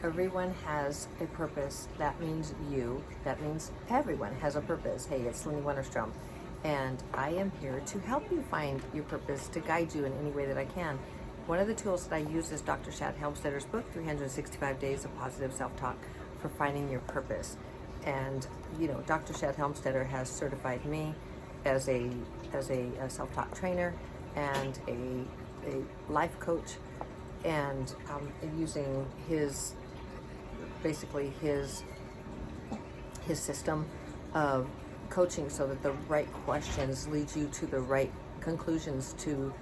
Everyone has a purpose. That means you. That means everyone has a purpose. Hey, it's Lindy Wennerstrom, and I am here to help you find your purpose, to guide you in any way that I can. One of the tools that I use is Dr. Shad Helmstetter's book, 365 Days of Positive Self-Talk for Finding Your Purpose. And, you know, Dr. Shad Helmstetter has certified me as a self-talk trainer and a life coach, and using his system of coaching so that the right questions lead you to the right conclusions to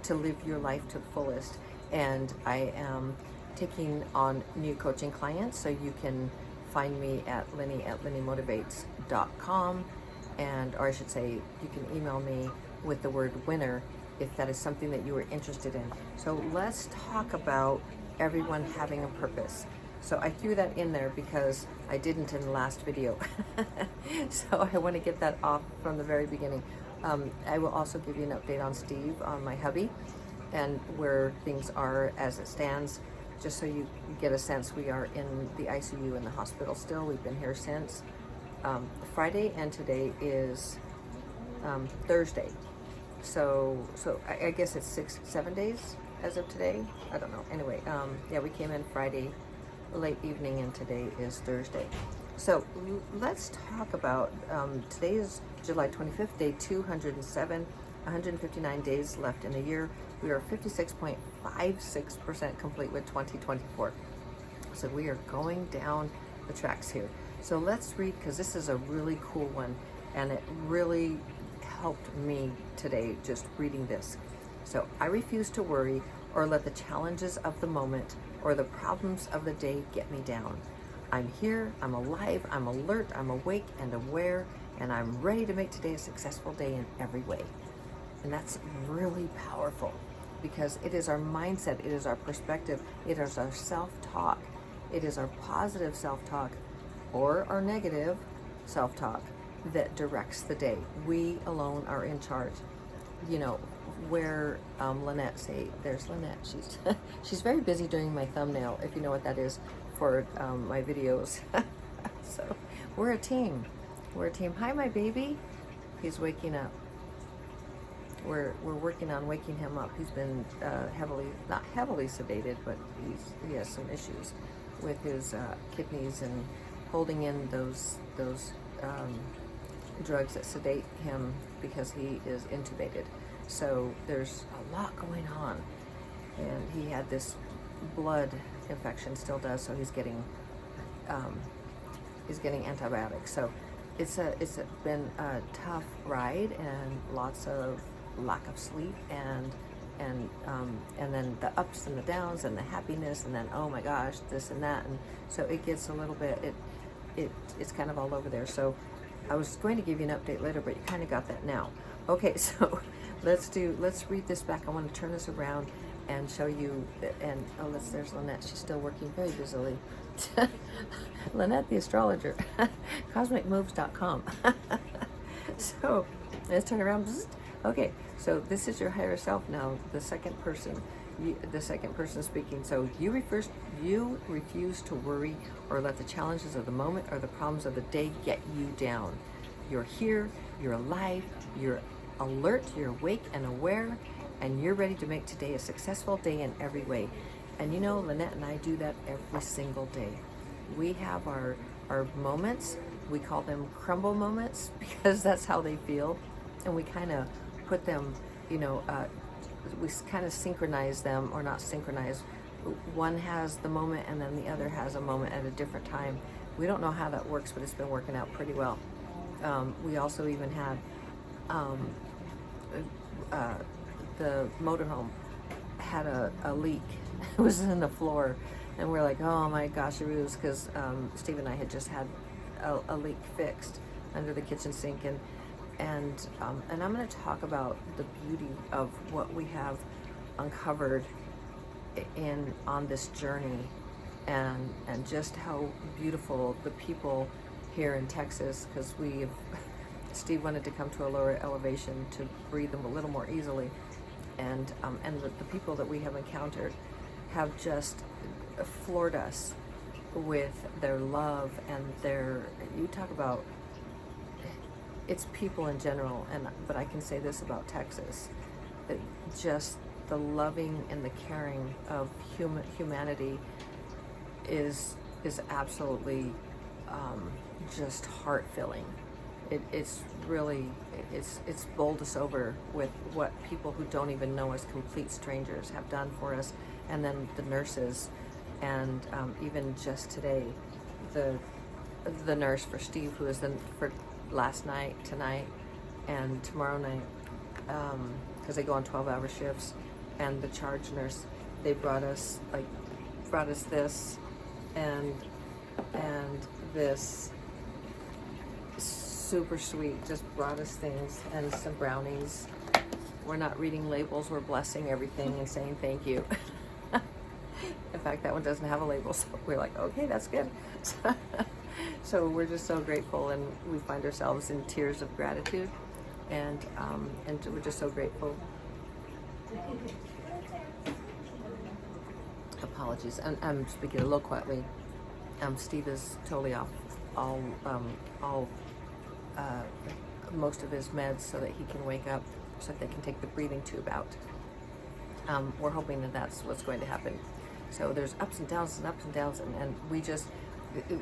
live your life to the fullest. And I am taking on new coaching clients, so you can find me at linny@linnymotivates.com, or I should say, you can email me with the word winner if that is something that you are interested in. So let's talk about everyone having a purpose. So I threw that in there because I didn't in the last video. So I want to get that off from the very beginning. I will also give you an update on Steve, on my hubby, and where things are as it stands, just so you get a sense. We are in the ICU in the hospital still. We've been here since Friday, and today is Thursday. So I guess it's 6-7 days as of today. I don't know. Anyway, yeah, we came in Friday late evening, and today is Thursday. So let's talk about, today is July 25th, day 207, 159 days left in the year. We are 56.56% complete with 2024. So we are going down the tracks here. So let's read, because this is a really cool one, and it really helped me today just reading this. So I refuse to worry or let the challenges of the moment or the problems of the day get me down. I'm here, I'm alive, I'm alert, I'm awake and aware, and I'm ready to make today a successful day in every way. And that's really powerful, because it is our mindset, it is our perspective, it is our self-talk, it is our positive self-talk or our negative self-talk that directs the day. We alone are in charge. You know, where Lynette, say, there's Lynette, she's very busy doing my thumbnail, if you know what that is, for my videos. So we're a team. Hi, my baby. He's waking up. We're working on waking him up. He's been not heavily sedated, but he has some issues with his kidneys and holding in those drugs that sedate him because he is intubated. So there's a lot going on, and he had this blood infection, still does, so he's getting antibiotics. So it's been a tough ride, and lots of lack of sleep, and then the ups and the downs and the happiness, and then, oh my gosh, this and that, and so it gets a little bit, it's kind of all over there. So I was going to give you an update later, but you kind of got that now. Okay, so let's read this back. I want to turn this around and show you, and there's Lynette. She's still working very busily. Lynette the astrologer, cosmicmoves.com. So let's turn around. Okay, so this is your higher self now, the second person. The second person speaking. So you refuse to worry or let the challenges of the moment or the problems of the day get you down. You're here, you're alive, you're alert, you're awake and aware, and you're ready to make today a successful day in every way. And you know, Lynette and I do that every single day. We have our moments. We call them crumble moments because that's how they feel, and we kind of put them, you know, we kind of synchronize them, or not synchronize. One has the moment and then the other has a moment at a different time. We don't know how that works, but it's been working out pretty well. We also even had the motorhome had a leak. It was in the floor, and we're like, oh my gosh, it was because Steve and I had just had a leak fixed under the kitchen sink, and I'm going to talk about the beauty of what we have uncovered on this journey, and just how beautiful the people here in Texas, because Steve wanted to come to a lower elevation to breathe them a little more easily, and the people that we have encountered have just floored us with their love and their, you talk about, it's people in general, but I can say this about Texas, that just the loving and the caring of humanity is absolutely just heart-filling. It's really, it's bowled us over with what people who don't even know us, complete strangers, have done for us, and then the nurses, and even just today, the nurse for Steve, who is for last night, tonight, and tomorrow night, because they go on 12-hour shifts, and the charge nurse, they brought us this and this, super sweet, just brought us things and some brownies. We're not reading labels, we're blessing everything and saying thank you. In fact, that one doesn't have a label, so we're like, okay, that's good. So we're just so grateful, and we find ourselves in tears of gratitude, and we're just so grateful. Apologies, I'm speaking a little quietly. Steve is totally off all most of his meds so that he can wake up, so that they can take the breathing tube out. We're hoping that that's what's going to happen. So there's ups and downs and ups and downs, and we just,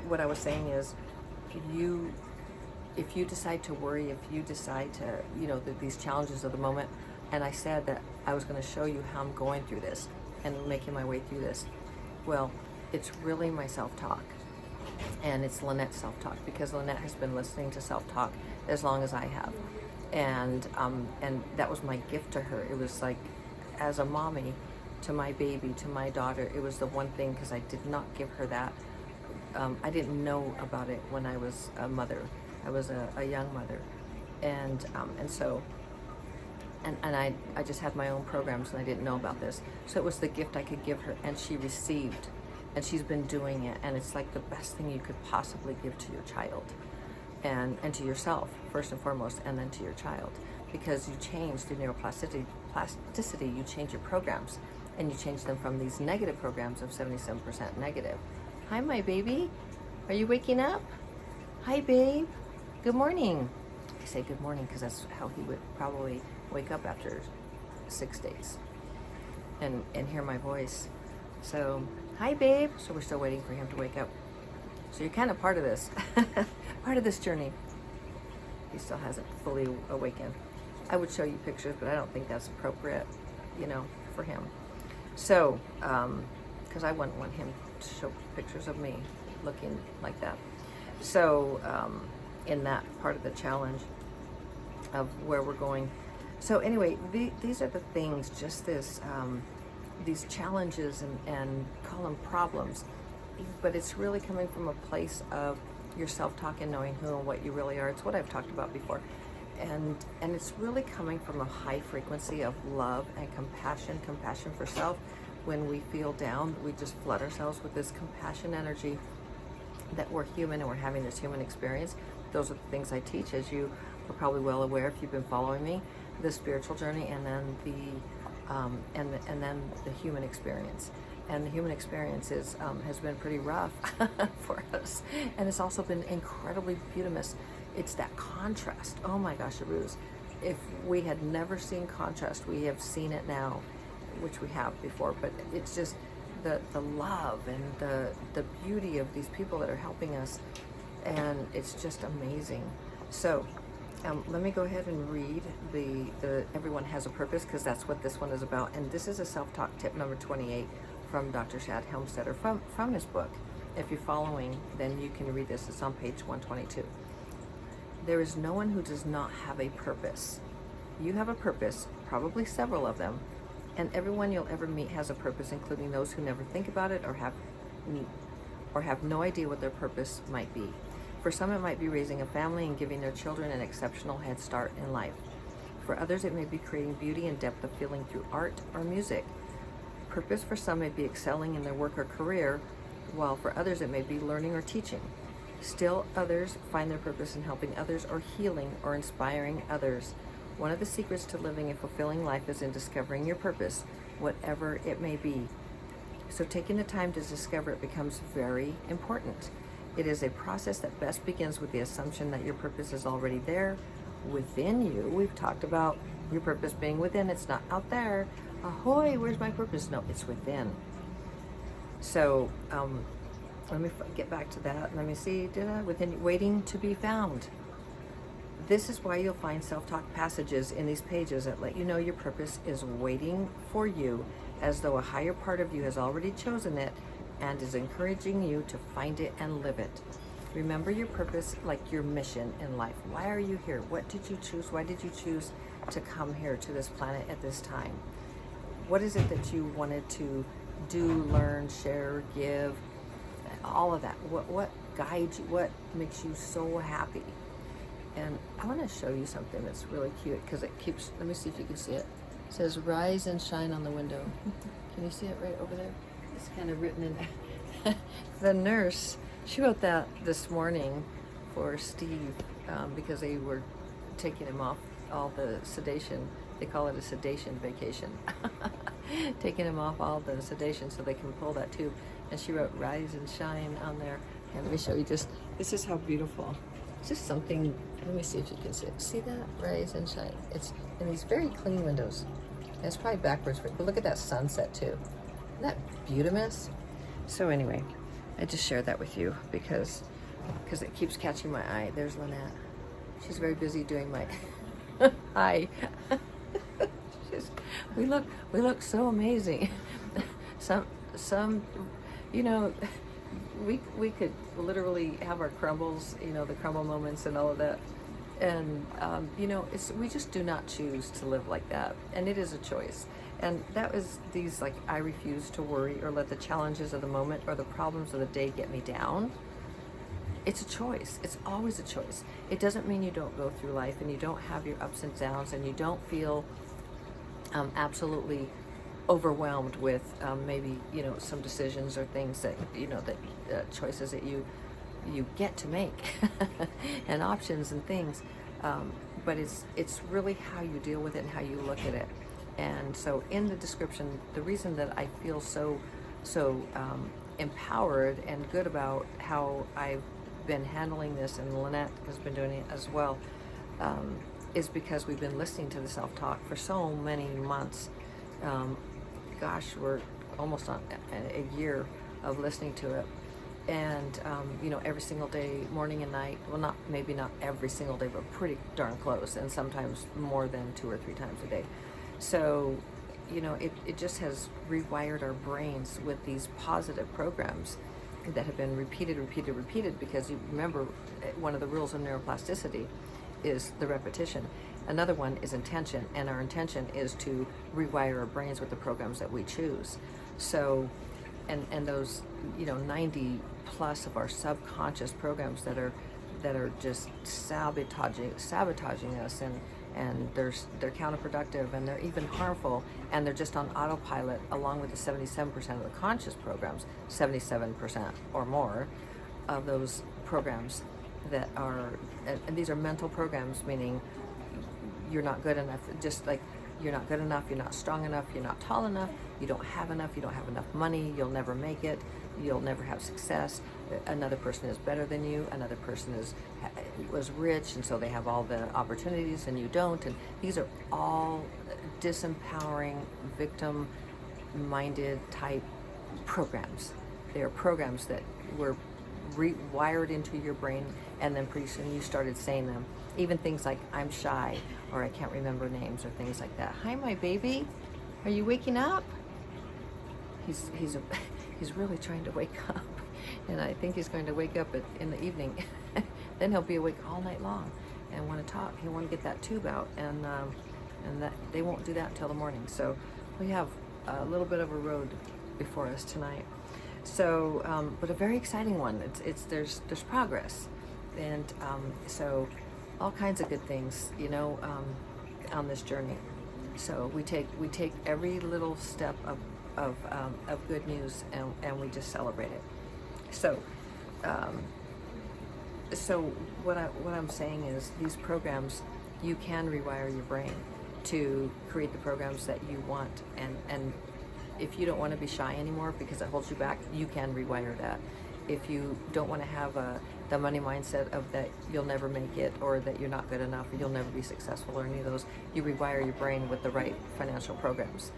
what I was saying is, if you decide to worry, if you decide to, these challenges of the moment, and I said that I was going to show you how I'm going through this and making my way through this. Well, it's really my self-talk, and it's Lynette's self-talk, because Lynette has been listening to self-talk as long as I have, and that was my gift to her. It was like, as a mommy to my baby, to my daughter, it was the one thing, because I did not give her that. I didn't know about it when I was a mother. I was a young mother, and so I just had my own programs, and I didn't know about this. So it was the gift I could give her, and she received, and she's been doing it, and it's like the best thing you could possibly give to your child, and to yourself first and foremost, and then to your child, because you change the neuroplasticity. You change your programs, and you change them from these negative programs of 77% negative. Hi, my baby. Are you waking up? Hi, babe. Good morning. I say good morning because that's how he would probably wake up after 6 days and hear my voice. So, hi, babe. So we're still waiting for him to wake up. So you're kind of part of this, part of this journey. He still hasn't fully awakened. I would show you pictures, but I don't think that's appropriate, for him. So, because I wouldn't want him to show pictures of me looking like that. So, in that part of the challenge of where we're going. So anyway, these are the things, just this, these challenges, and call them problems, but it's really coming from a place of your self-talk and knowing who and what you really are. It's what I've talked about before. And it's really coming from a high frequency of love and compassion for self. When we feel down, we just flood ourselves with this compassion energy, that we're human and we're having this human experience. Those are the things I teach, as you are probably well aware if you've been following me, the spiritual journey, and then the human experience. And the human experience has been pretty rough for us, and it's also been incredibly beautiful. It's that contrast. Oh my gosh, Aruz. If we had never seen contrast, we have seen it now, which we have before, but it's just the love and the beauty of these people that are helping us, and it's just amazing. So let me go ahead and read the Everyone Has a Purpose, because that's what this one is about. And this is a self-talk tip number 28 from Dr. Shad Helmstetter from his book. If you're following, then you can read this. It's on page 122. There is no one who does not have a purpose. You have a purpose, probably several of them, and everyone you'll ever meet has a purpose, including those who never think about it or have no idea what their purpose might be. For some, it might be raising a family and giving their children an exceptional head start in life. For others, it may be creating beauty and depth of feeling through art or music. Purpose for some may be excelling in their work or career, while for others it may be learning or teaching. Still, others find their purpose in helping others or healing or inspiring others. One of the secrets to living a fulfilling life is in discovering your purpose, whatever it may be. So taking the time to discover it becomes very important. It is a process that best begins with the assumption that your purpose is already there within you. We've talked about your purpose being within. It's not out there. Ahoy, where's my purpose? No, it's within. So let me get back to that. Let me see, did I? Within, waiting to be found. This is why you'll find self-talk passages in these pages that let you know your purpose is waiting for you, as though a higher part of you has already chosen it and is encouraging you to find it and live it. Remember your purpose like your mission in life. Why are you here? What did you choose? Why did you choose to come here to this planet at this time? What is it that you wanted to do, learn, share, give? All of that. What guides you? What makes you so happy? And I want to show you something that's really cute because it keeps, let me see if you can see it. It says rise and shine on the window. Can you see it right over there? It's kind of written in there. The nurse, she wrote that this morning for Steve because they were taking him off all the sedation. They call it a sedation vacation. Taking him off all the sedation so they can pull that tube. And she wrote rise and shine on there. And let me show you just, this is how beautiful. It's just something, let me see if you can see it. See that? Rise and shine. It's in these very clean windows. And it's probably backwards, but look at that sunset too. Isn't that beautimous? So anyway, I just shared that with you because it keeps catching my eye. There's Lynette. She's very busy doing my hi. We look so amazing. Some you know, we could literally have our crumbles, you know, the crumble moments and all of that. And you know, we just do not choose to live like that, and it is a choice. And that was these, like, I refuse to worry or let the challenges of the moment or the problems of the day get me down. It's a choice. It's always a choice. It doesn't mean you don't go through life and you don't have your ups and downs and you don't feel absolutely overwhelmed with maybe, you know, some decisions or things that, you know, that choices that you get to make and options and things. But it's really how you deal with it and how you look at it. And so in the description, the reason that I feel so empowered and good about how I've been handling this, and Lynette has been doing it as well, is because we've been listening to the self-talk for so many months. Gosh, we're almost on a year of listening to it. And, you know, every single day, morning and night, well, maybe not every single day, but pretty darn close, and sometimes more than 2 or 3 times a day. So, you know, it just has rewired our brains with these positive programs that have been repeated, because you remember one of the rules of neuroplasticity is the repetition. Another one is intention, and our intention is to rewire our brains with the programs that we choose. So, and those, you know, 90 plus of our subconscious programs that are just sabotaging us, and they're counterproductive, and they're even harmful, and they're just on autopilot, along with the 77% of the conscious programs, 77% or more of those programs that are, and these are mental programs, meaning you're not good enough, just like you're not good enough, you're not strong enough, you're not tall enough, you don't have enough money, you'll never make it, you'll never have success, another person is better than you, another person was rich, and so they have all the opportunities and you don't. And these are all disempowering, victim-minded type programs. They are programs that were rewired into your brain, and then pretty soon you started saying them. Even things like I'm shy, or I can't remember names, or things like that. Hi, my baby, are you waking up? He's really trying to wake up, and I think he's going to wake up in the evening. Then he'll be awake all night long and want to talk. He'll want to get that tube out, and that they won't do that until the morning. So we have a little bit of a road before us tonight. So, but a very exciting one. There's progress, and so all kinds of good things, you know, on this journey. So we take every little step of good news, and we just celebrate it. So what I'm saying is, these programs, you can rewire your brain to create the programs that you want, and if you don't want to be shy anymore because it holds you back, you can rewire that. If you don't want to have the money mindset of that you'll never make it, or that you're not good enough, or you'll never be successful, or any of those, you rewire your brain with the right financial programs.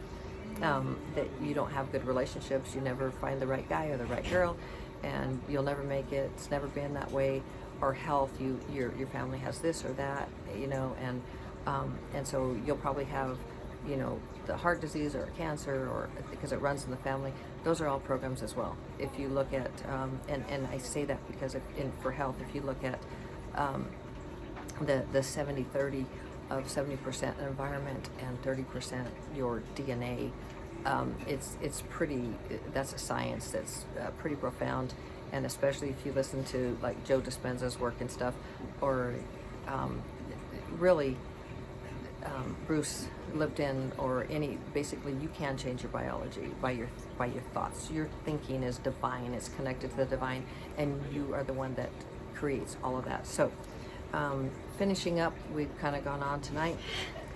That you don't have good relationships, you never find the right guy or the right girl, and you'll never make it. It's never been that way. Or health, your family has this or that, and so you'll probably have, the heart disease or cancer, or because it runs in the family. Those are all programs as well. If you look at, and I say that because for health, if you look at the 70-30 of 70% environment and 30% your DNA, it's pretty. That's a science that's pretty profound, and especially if you listen to like Joe Dispenza's work and stuff, or really Bruce Lipton, or basically you can change your biology by your thoughts. Your thinking is divine, it's connected to the divine, and you are the one that creates all of that. So finishing up, we've kind of gone on tonight.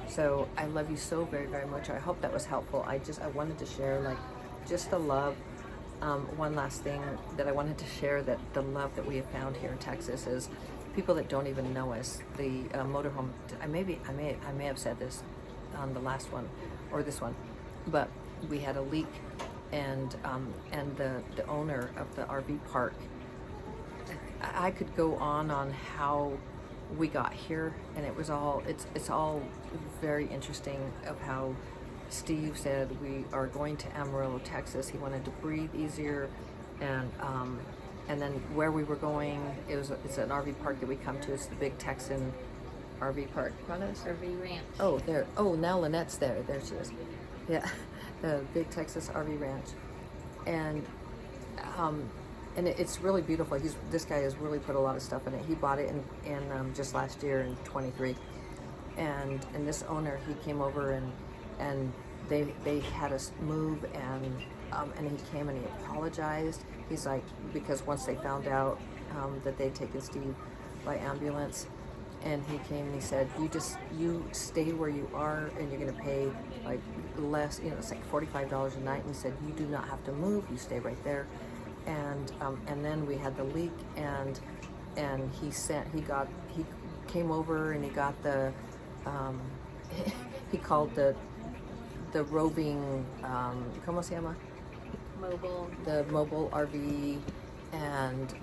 So I love you so very, very much. I hope that was helpful. I wanted to share just the love. One last thing that I wanted to share, that the love that we have found here in Texas is people that don't even know us. The motorhome. I may have said this on the last one or this one, but we had a leak, and the owner of the RV park. I could go on how we got here, and it's all very interesting of how Steve said we are going to Amarillo, Texas. He wanted to breathe easier, and then where we were going, it's an RV park that we come to. It's the big Texan RV park. RV Ranch. Oh, there. Oh, now Lynette's there. There she is. Yeah, the big Texas RV Ranch, and it's really beautiful. This guy has really put a lot of stuff in it. He bought it in just last year in 23, and this owner, he came over and they had us move, and he came and he apologized. He's like, because once they found out that they'd taken Steve by ambulance, and he came and he said, you stay where you are, and you're gonna pay like less, it's like $45 a night. And he said, you do not have to move, you stay right there. And then we had the leak, and he came over and he got the he called the roving, ¿cómo se llama? The mobile RV, and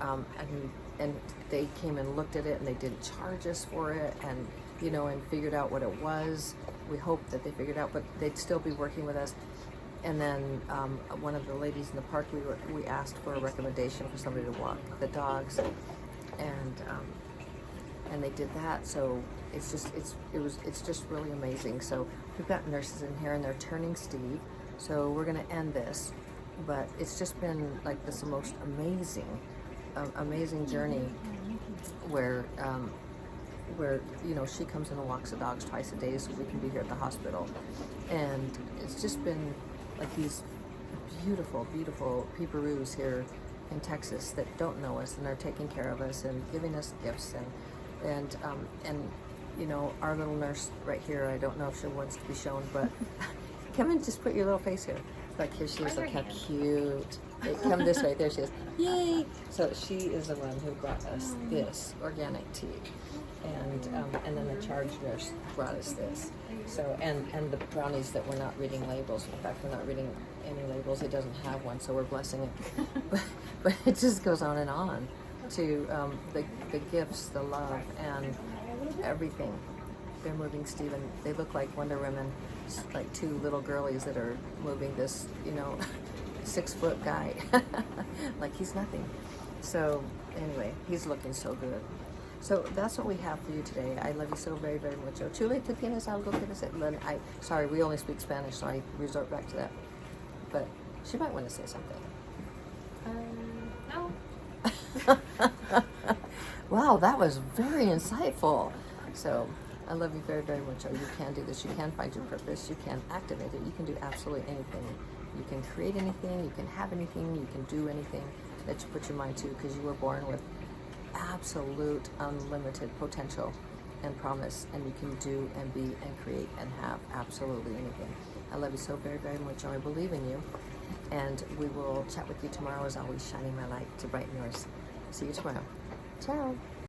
they came and looked at it, and they didn't charge us for it, and and figured out what it was. We hoped that they figured out, but they'd still be working with us. And then one of the ladies in the park, we asked for a recommendation for somebody to walk the dogs, and they did that. So it's just really amazing. So we've got nurses in here, and they're turning Steve. So we're gonna end this, but it's just been like this most amazing journey where she comes in and walks the dogs twice a day, so we can be here at the hospital. And it's just been like these beautiful peeparoos here in Texas that don't know us, and are taking care of us and giving us gifts, and our little nurse right here, I don't know if she wants to be shown, but come and just put your little face here. Like, here she is. Look how cute. Hey, come this way. There she is. Yay! So she is the one who brought us this organic tea, and then the charge nurse brought us this. So and the brownies that we're not reading labels. In fact, we're not reading any labels. It doesn't have one, so we're blessing it. but it just goes on and on to the gifts, the love, and everything. They're moving Stephen. They look like Wonder Women, like two little girlies that are moving this, 6-foot guy. Like he's nothing. So anyway, he's looking so good. So that's what we have for you today. I love you so very, very much. Chule, ¿tú tienes algo que decir? Sorry, we only speak Spanish, so I resort back to that. But she might want to say something. No. Wow, that was very insightful. So I love you very, very much. You can do this. You can find your purpose. You can activate it. You can do absolutely anything. You can create anything. You can have anything. You can do anything that you put your mind to, because you were born with absolute unlimited potential and promise, and you can do and be and create and have absolutely anything. I love you so very, very much. I believe in you. And we will chat with you tomorrow, as always, shining my light to brighten yours. See you tomorrow. Ciao.